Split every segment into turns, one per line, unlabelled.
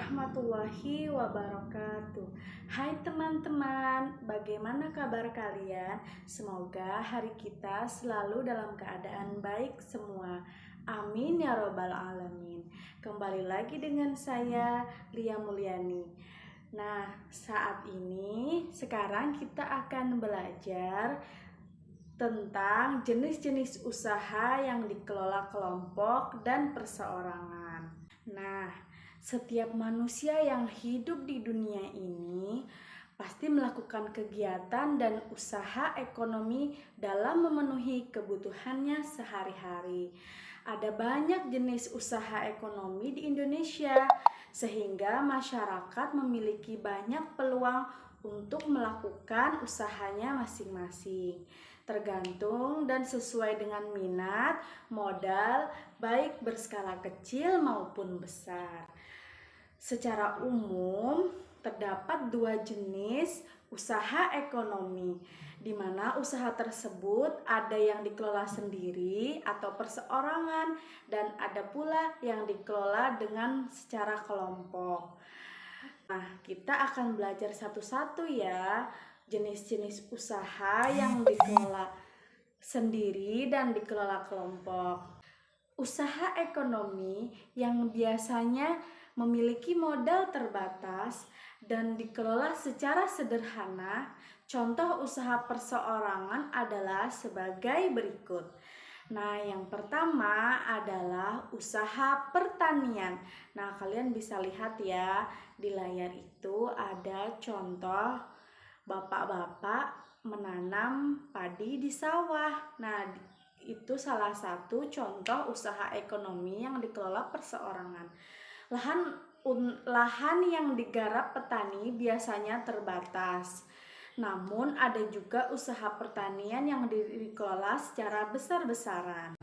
warahmatullahi wabarakatuh. Hai teman-teman, bagaimana kabar kalian? Semoga hari kita selalu dalam keadaan baik semua. Amin ya robbal alamin. Kembali lagi dengan saya, Lia Mulyani. Nah, sekarang kita akan belajar tentang jenis-jenis usaha yang dikelola kelompok dan perseorangan. Nah, setiap manusia yang hidup di dunia ini pasti melakukan kegiatan dan usaha ekonomi dalam memenuhi kebutuhannya sehari-hari. Ada banyak jenis usaha ekonomi di Indonesia, sehingga masyarakat memiliki banyak peluang untuk melakukan usahanya masing-masing, tergantung dan sesuai dengan minat, modal, baik berskala kecil maupun besar. Secara umum, terdapat dua jenis usaha ekonomi, di mana usaha tersebut ada yang dikelola sendiri atau perseorangan dan ada pula yang dikelola dengan secara kelompok. Nah, kita akan belajar satu-satu ya, jenis-jenis usaha yang dikelola sendiri dan dikelola kelompok. Usaha ekonomi yang biasanya memiliki modal terbatas dan dikelola secara sederhana. Contoh usaha perseorangan adalah sebagai berikut. Nah, yang pertama adalah usaha pertanian. Nah, kalian bisa lihat ya, di layar itu ada contoh bapak-bapak menanam padi di sawah. Nah, itu salah satu contoh usaha ekonomi yang dikelola perseorangan. Lahan yang digarap petani biasanya terbatas. Namun ada juga usaha pertanian yang dikelola secara besar-besaran.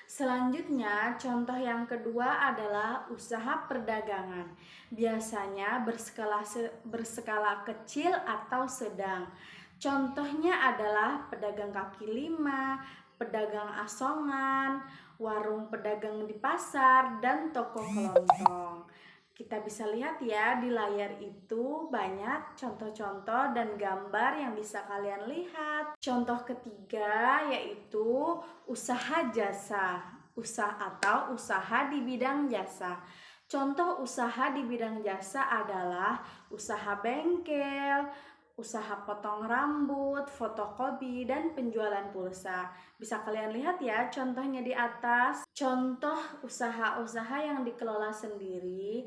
Selanjutnya, contoh yang kedua adalah usaha perdagangan. Biasanya berskala kecil atau sedang. Contohnya adalah pedagang kaki lima, pedagang asongan, warung pedagang di pasar, dan toko kelontong. Kita bisa lihat ya, di layar itu banyak contoh-contoh dan gambar yang bisa kalian lihat. Contoh ketiga yaitu usaha jasa, usaha di bidang jasa. Contoh usaha di bidang jasa adalah usaha bengkel, usaha potong rambut, fotokopi, dan penjualan pulsa. Bisa kalian lihat ya contohnya di atas. Contoh usaha-usaha yang dikelola sendiri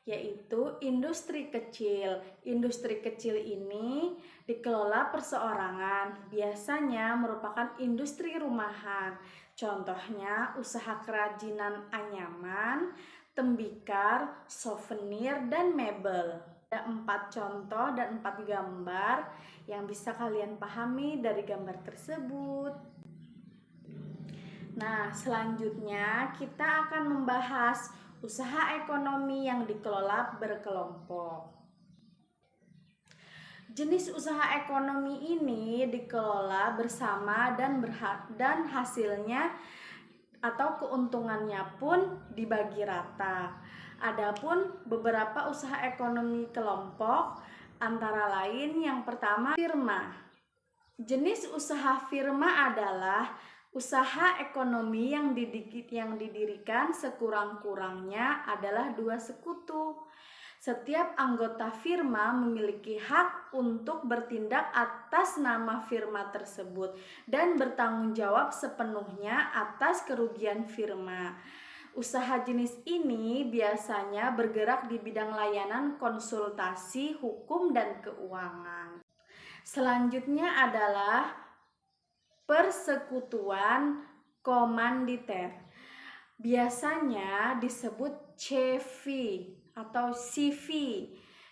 yaitu industri kecil. Industri kecil ini dikelola perseorangan, biasanya merupakan industri rumahan. Contohnya usaha kerajinan anyaman, tembikar, souvenir, dan mebel. Ada 4 contoh dan 4 gambar yang bisa kalian pahami dari gambar tersebut. Nah, selanjutnya kita akan membahas usaha ekonomi yang dikelola berkelompok. Jenis usaha ekonomi ini dikelola bersama dan hasilnya atau keuntungannya pun dibagi rata. Adapun beberapa usaha ekonomi kelompok antara lain yang pertama firma. Jenis usaha firma adalah usaha ekonomi yang didirikan sekurang-kurangnya adalah 2 sekutu. Setiap anggota firma memiliki hak untuk bertindak atas nama firma tersebut dan bertanggung jawab sepenuhnya atas kerugian firma. Usaha jenis ini biasanya bergerak di bidang layanan konsultasi, hukum, dan keuangan. Selanjutnya adalah persekutuan komanditer. Biasanya disebut CV atau CV,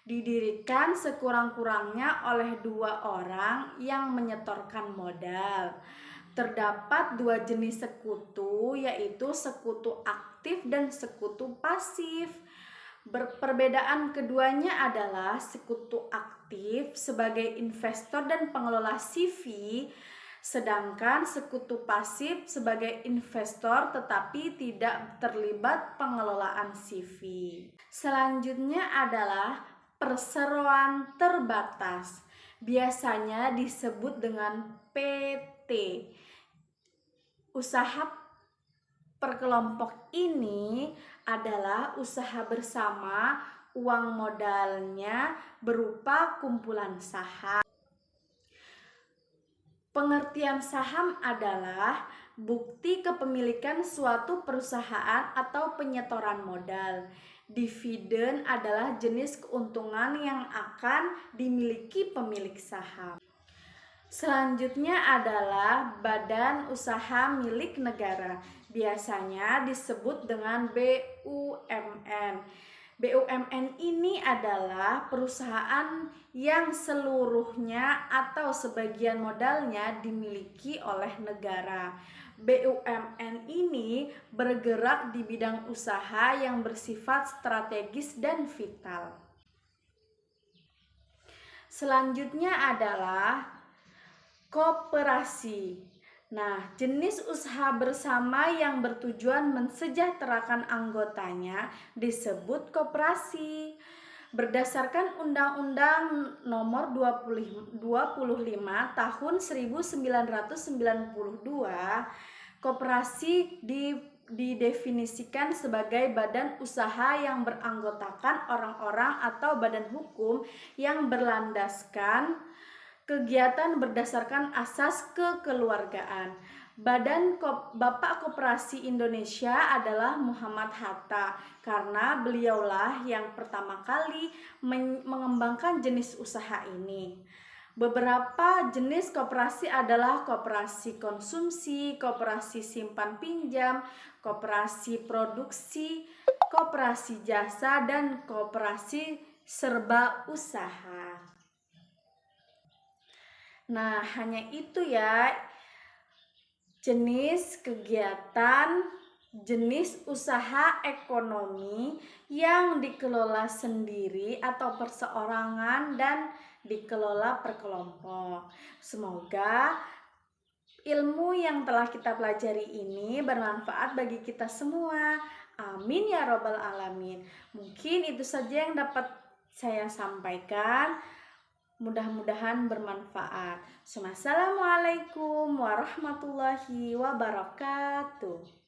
didirikan sekurang-kurangnya oleh 2 orang yang menyetorkan modal. Terdapat 2 jenis sekutu, yaitu sekutu aktif dan sekutu pasif. Perbedaan keduanya adalah sekutu aktif sebagai investor dan pengelola CV Sedangkan sekutu pasif sebagai investor tetapi tidak terlibat pengelolaan CV. Selanjutnya adalah perseroan terbatas. Biasanya disebut dengan PT. Usaha perkelompok ini adalah usaha bersama, uang modalnya berupa kumpulan saham. Pengertian saham adalah bukti kepemilikan suatu perusahaan atau penyetoran modal. Dividen adalah jenis keuntungan yang akan dimiliki pemilik saham. Selanjutnya adalah badan usaha milik negara. Biasanya disebut dengan BUMN. BUMN ini adalah perusahaan yang seluruhnya atau sebagian modalnya dimiliki oleh negara. BUMN ini bergerak di bidang usaha yang bersifat strategis dan vital. Selanjutnya adalah koperasi. Nah, jenis usaha bersama yang bertujuan mensejahterakan anggotanya disebut koperasi. Berdasarkan Undang-Undang Nomor 25 Tahun 1992, koperasi didefinisikan sebagai badan usaha yang beranggotakan orang-orang atau badan hukum yang berlandaskan kegiatan berdasarkan asas kekeluargaan. Bapak Koperasi Indonesia adalah Muhammad Hatta, karena beliaulah yang pertama kali mengembangkan jenis usaha ini. Beberapa jenis koperasi adalah koperasi konsumsi, koperasi simpan pinjam, koperasi produksi, koperasi jasa, dan koperasi serba usaha. Nah, hanya itu ya jenis kegiatan, jenis usaha ekonomi yang dikelola sendiri atau perseorangan dan dikelola per kelompok. Semoga ilmu yang telah kita pelajari ini bermanfaat bagi kita semua. Amin ya robbal alamin. Mungkin itu saja yang dapat saya sampaikan. Mudah-mudahan bermanfaat. Assalamualaikum warahmatullahi wabarakatuh.